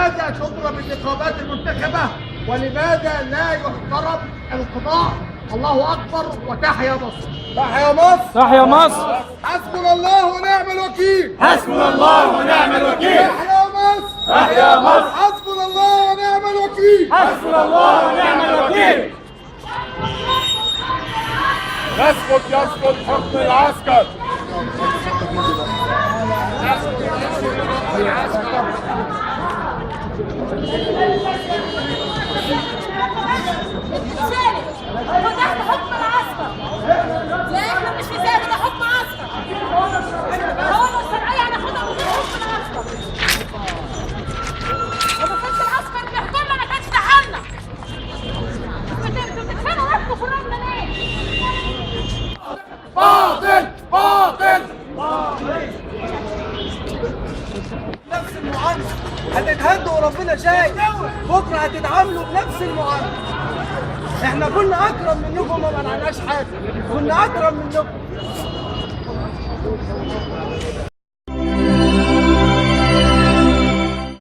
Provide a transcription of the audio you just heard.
لماذا تضرب النقابات المنتخبة؟ ولماذا لا يحترم القضاء؟ الله أكبر وتحيا مصر. تحيا مصر. تحيا مصر. حسبنا الله ونعم الوكيل. حسبنا الله ونعم الوكيل. تحيا مصر. تحيا مصر. حسبنا الله ونعم الوكيل. حسبنا الله ونعم الوكيل. يسقط يسقط حكم العسكر. هو تحت حكم العسكر. لا احنا مش في ذلك، ده حكم عسكر. هو لو الشرعية هناخدها من حكم العسكر. لو ما كانش العسكر بيحكمنا ما كانش دخلنا. انتوا بتدفنوا نفسكم في الرمل ليه؟ باطل باطل. نفس المعاملة هتتهدوا وربنا شايف، بكره هتتعاملوا بنفس المعاملة. احنا كنا اكرم منكم وما منعناش حاجة، كنا اكرم منكم.